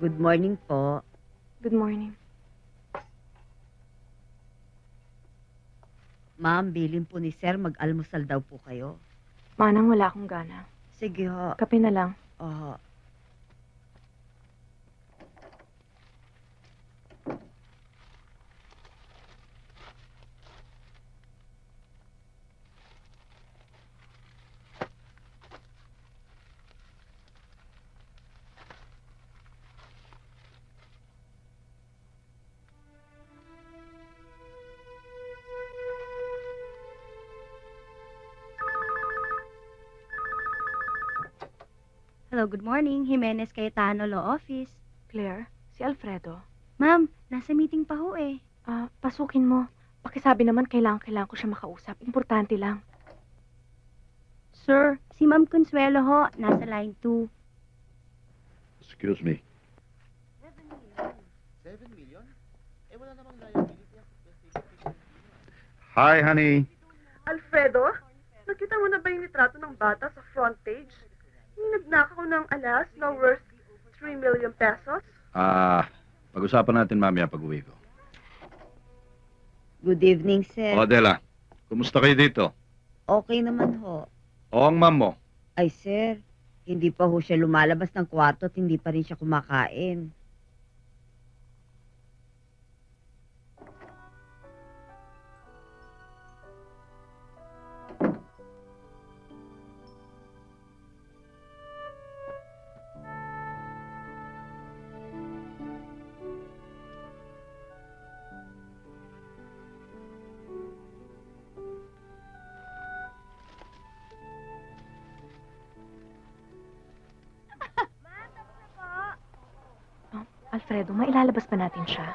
Good morning po. Good morning. Ma'am, bilin po ni Sir, mag-almusal daw po kayo. Manang, wala akong gana. Sige ho. Kape na lang. Oo. Hello, good morning. Jimenez Cayetano Law Office. Claire, si Alfredo. Ma'am, nasa meeting pa ho eh. Pasukin mo. Pakisabi naman, kailangan ko siya makausap. Importante lang. Sir, si Ma'am Consuelo ho, nasa line 2. Excuse me. 7 million? Eh, wala namang liability. Hi, honey. Alfredo, nakita mo na ba yung litrato ng bata sa front page? Yung nagnakaw ng alas na worth 3 million pesos? Pag-usapan natin mamaya pag-uwi ko. Good evening, Sir. O, Adela, kumusta kayo dito? Okay naman ho. O, ang ma'am mo? Ay, Sir, hindi pa ho siya lumalabas ng kwarto at hindi pa rin siya kumakain. Alfredo, mailalabas pa natin siya.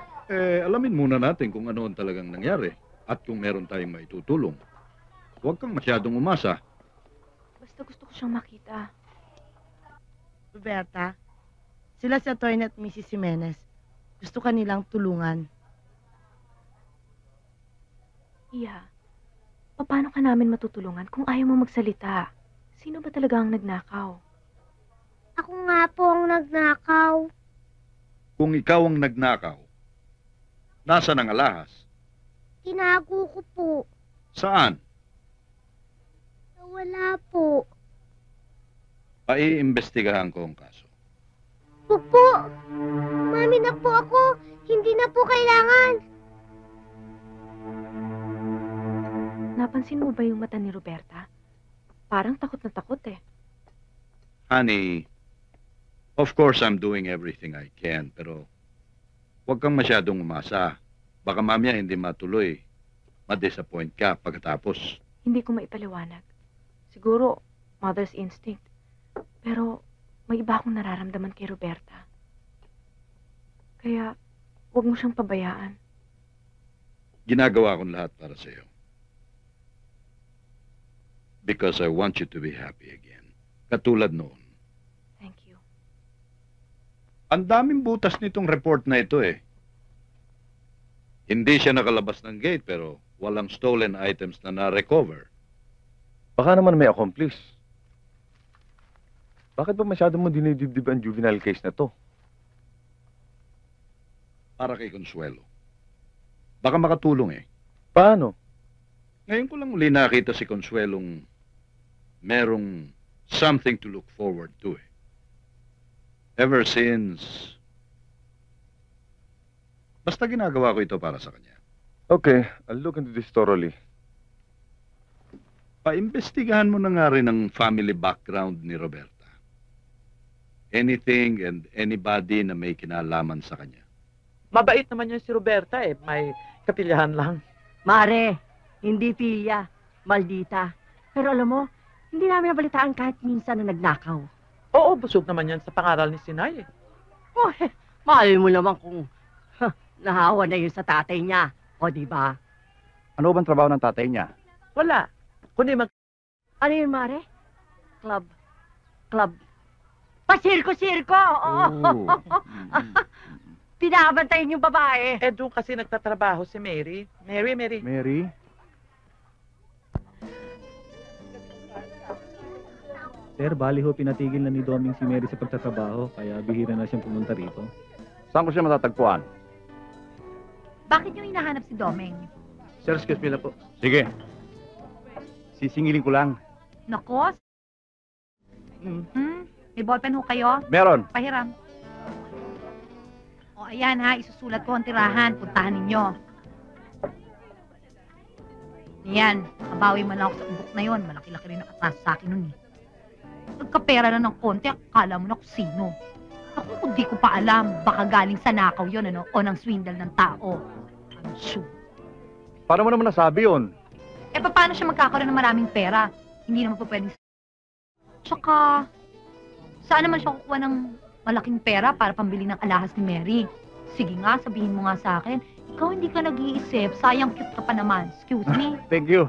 Alamin muna natin kung ano ang talagang nangyari at kung meron tayong maitutulong. Huwag kang masyadong umasa. Basta gusto ko siyang makita. Roberta, sila si Atty. at Mrs. Jimenez. Gusto kanilang tulungan. Iya, paano ka namin matutulungan kung ayaw mo magsalita? Sino ba talaga ang nagnakaw? Ako nga po ang nagnakaw. Kung ikaw ang nagnakaw, nasaan ang alahas? Tinago ko po. Saan? Wala po. Paiimbestigahan ko ang kaso. Pupo! Mami na po ako. Hindi na po kailangan. Napansin mo ba yung mata ni Roberta? Parang takot na takot eh. Honey, of course I'm doing everything I can, pero huwag kang masyadong umasa. Baka mamaya hindi matuloy. Ma-disappoint ka pagkatapos. Hindi ko maipaliwanag. Siguro, mother's instinct. Pero, may iba akong nararamdaman kay Roberta. Kaya, huwag mo siyang pabayaan. Ginagawa kong lahat para sa iyo. Because I want you to be happy again. Katulad noon. Thank you. Ang daming butas nitong report na ito eh. Hindi siya nakalabas ng gate pero walang stolen items na na-recover. Baka naman may accomplice. Bakit ba masyado mo dinidibdib ang juvenile case na to? Para kay Consuelo. Baka makatulong eh. Paano? Ngayon ko lang uli nakita si Consuelong merong something to look forward to eh. Ever since... Basta ginagawa ko ito para sa kanya. Okay, I'll look into this thoroughly. Paimbestigahan mo na nga rin ang family background ni Roberta. Anything and anybody na may kinalaman sa kanya. Mabait naman yan si Roberta eh. May kapilyahan lang. Mare, hindi pilya. Maldita. Pero alam mo, hindi namin nabalitaan kahit minsan na nagnakaw. Oo, busog naman yan sa pangaral ni Sinay eh. Oh, mahal mo naman kung nahawa na yun sa tatay niya. O, di ba? Ano bang trabaho ng tatay niya? Wala. Kundi Ano yun, Mare? Club. Pasirko-sirko! Oo. Pinabantayin yung babae. eh doon kasi nagtatrabaho si Mary. Mary. Mary? Sir, bali ho pinatigil na ni Doming si Mary sa pagtatrabaho, kaya bihira na siyang pumunta rito. Saan ko siya matatagpuan? Bakit niyo hinahanap si Domeng? Sir, excuse me lang po. Sige. Sisingilin ko lang. Nako? May ballpen ho kayo? Meron. Pahiram. O ayan ha, isusulat ko ang tirahan. Puntahan ninyo. Yan, mabawi man ako sa book na yon. Malaki-laki rin nakatas sa akin nun eh. Nagkapera na ng konti, akala mo na kung sino. Ako, kung di ko pa alam, baka galing sa nakaw yon ano, o ng swindle ng tao. I'm sure. Paano mo naman nasabi yun? Eh, paano siya magkakaroon ng maraming pera? Hindi naman po pwedeng... Tsaka, saan naman siya kukuha ng malaking pera para pambili ng alahas ni Mary? Sige nga, sabihin mo nga sa akin, ikaw hindi ka nag-iisip, sayang cute ka pa naman. Excuse me? Thank you.